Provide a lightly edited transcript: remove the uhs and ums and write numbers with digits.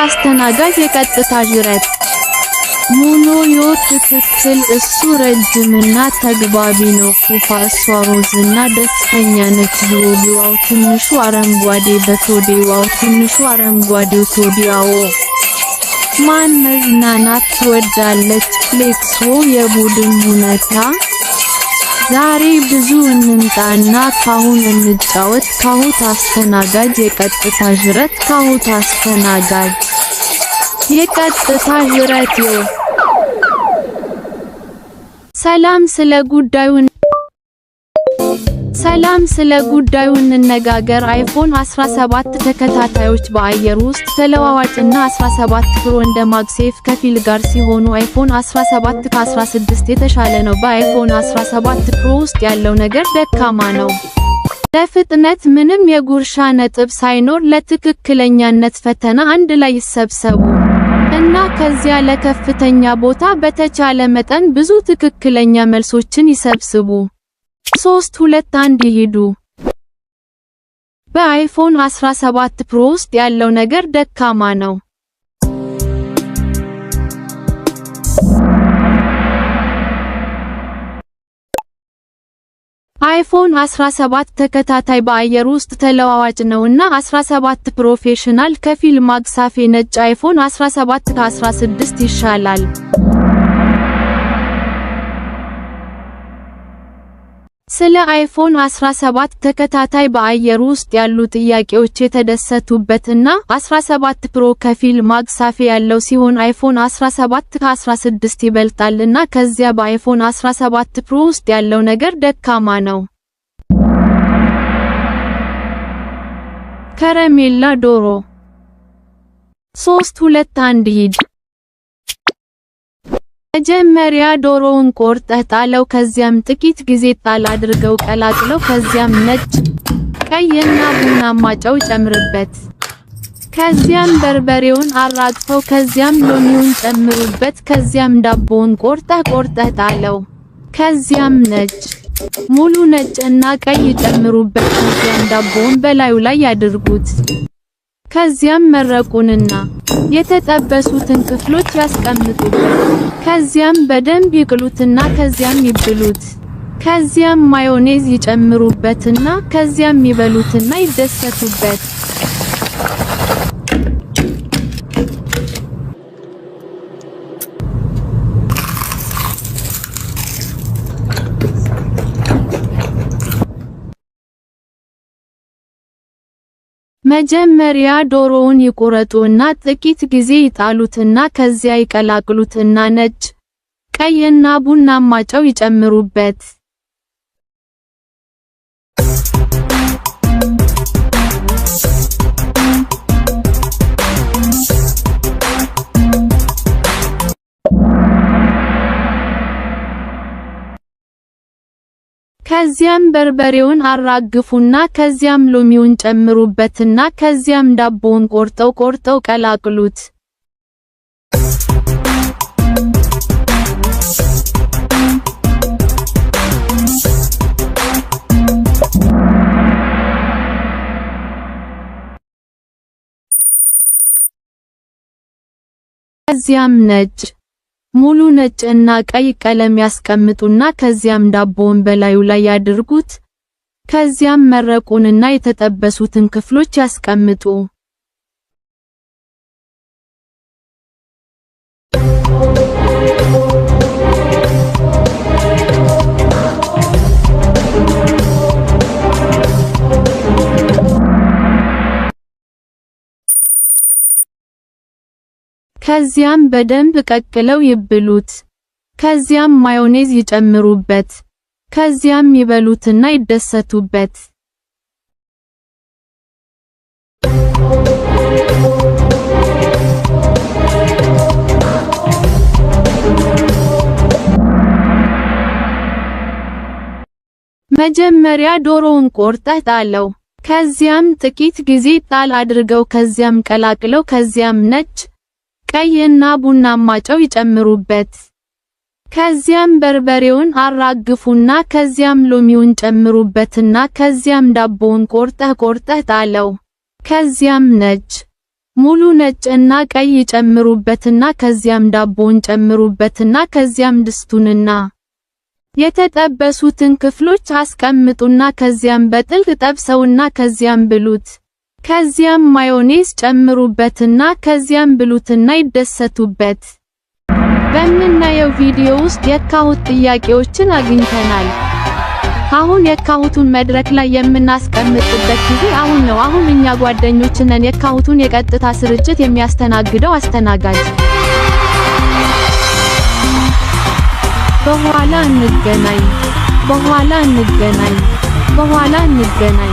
አስተናጋጅ የቀጥታ ዥረት ሙኖዮ ትክክል እሱ ረጅምና ተግባቢ ነው። ፉፋ እሷ ሮዝና ደስተኛ ነች። ሎቢዋው ትንሹ አረንጓዴ በቶዴዋው ትንሹ አረንጓዴው ቶዲያዎ ማን መዝናናት ትወዳለች? ፍሌክሶ የቡድን ሁኔታ ዛሬ ብዙ እንምጣና ካሁን እንጫወት። ካሁት አስተናጋጅ የቀጥታ ዥረት ካሁት አስተናጋጅ የቀጥታ ዥረት ሰላም ስለ ጉዳዩ እንነጋገር። አይፎን 17 ተከታታዮች በአየር ውስጥ ተለዋዋጭና 17 ፕሮ እንደ ማግሴፍ ከፊል ጋር ሲሆኑ አይፎን 17 ከ16 የተሻለ ነው። በአይፎን 17 ፕሮ ውስጥ ያለው ነገር ደካማ ነው። ለፍጥነት ምንም የጉርሻ ነጥብ ሳይኖር ለትክክለኛነት ፈተና አንድ ላይ ይሰብሰቡ እና ከዚያ ለከፍተኛ ቦታ በተቻለ መጠን ብዙ ትክክለኛ መልሶችን ይሰብስቡ። 3 2 1 ይሂዱ። በአይፎን 17 ፕሮ ውስጥ ያለው ነገር ደካማ ነው። አይፎን 17 ተከታታይ በአየር ውስጥ ተለዋዋጭ ነውና 17 ፕሮፌሽናል ከፊል ማግሳፌ ነጭ አይፎን 17 ከ16 ይሻላል። ስለ አይፎን 17 ተከታታይ በአየር ውስጥ ያሉ ጥያቄዎች የተደሰቱበትና 17 ፕሮ ከፊል ማግሳፌ ያለው ሲሆን አይፎን 17 ከ16 ይበልጣልና ከዚያ በአይፎን 17 ፕሮ ውስጥ ያለው ነገር ደካማ ነው። ከረሜላ ዶሮ 3 2 1 ሂድ። መጀመሪያ ዶሮውን ቆርጠህ ጣለው። ከዚያም ጥቂት ጊዜ ጣል አድርገው ቀላቅለው። ከዚያም ነጭ፣ ቀይና ቡናማ ጨው ጨምርበት። ከዚያም በርበሬውን አራግፈው። ከዚያም ሎሚውን ጨምሩበት። ከዚያም ዳቦውን ቆርጠህ ጣለው። ከዚያም ነጭ፣ ሙሉ ነጭ እና ቀይ ጨምሩበት። ከዚያም ዳቦውን በላዩ ላይ ያድርጉት። ከዚያም መረቁንና የተጠበሱትን ክፍሎች ያስቀምጡበት። ከዚያም በደንብ ይቅሉትና ከዚያም ይብሉት። ከዚያም ማዮኔዝ ይጨምሩበትና ከዚያም ይበሉትና ይደሰቱበት። መጀመሪያ ዶሮውን ይቆረጡና ጥቂት ጊዜ ይጣሉትና ከዚያ ይቀላቅሉትና ነጭ፣ ቀይና ቡናማ ጨው ይጨምሩበት። ከዚያም በርበሬውን አራግፉና ከዚያም ሎሚውን ጨምሩበትና ከዚያም ዳቦውን ቆርጠው ቀላቅሉት። ከዚያም ነጭ፣ ሙሉ ነጭ እና ቀይ ቀለም ያስቀምጡና ከዚያም ዳቦውን በላዩ ላይ ያድርጉት። ከዚያም መረቁንና የተጠበሱትን ክፍሎች ያስቀምጡ። ከዚያም በደንብ ቀቅለው ይብሉት። ከዚያም ማዮኔዝ ይጨምሩበት። ከዚያም ይበሉትና ይደሰቱበት። መጀመሪያ ዶሮውን ቆርጠህ ጣለው። ከዚያም ጥቂት ጊዜ ጣል አድርገው ከዚያም ቀላቅለው ከዚያም ነጭ፣ ቀይና ቡናማ ጨው ይጨምሩበት። ከዚያም በርበሬውን አራግፉና ከዚያም ሎሚውን ጨምሩበትና ከዚያም ዳቦውን ቆርጠህ ጣለው። ከዚያም ነጭ፣ ሙሉ ነጭና ቀይ ጨምሩበትና ከዚያም ዳቦውን ጨምሩበትና ከዚያም ድስቱንና የተጠበሱትን ክፍሎች አስቀምጡና ከዚያም በጥልቅ ጠብሰውና ከዚያም ብሉት። ከዚያም ማዮኔዝ ጨምሩበትና ከዚያም ብሉትና ይደሰቱበት። በምናየው ቪዲዮ ውስጥ የካሁት ጥያቄዎችን አግኝተናል። አሁን የካሁቱን መድረክ ላይ የምናስቀምጥበት ጊዜ አሁን ነው። አሁን እኛ ጓደኞች ነን። የካሁቱን የቀጥታ ስርጭት የሚያስተናግደው አስተናጋጅ። በኋላ እንገናኝ።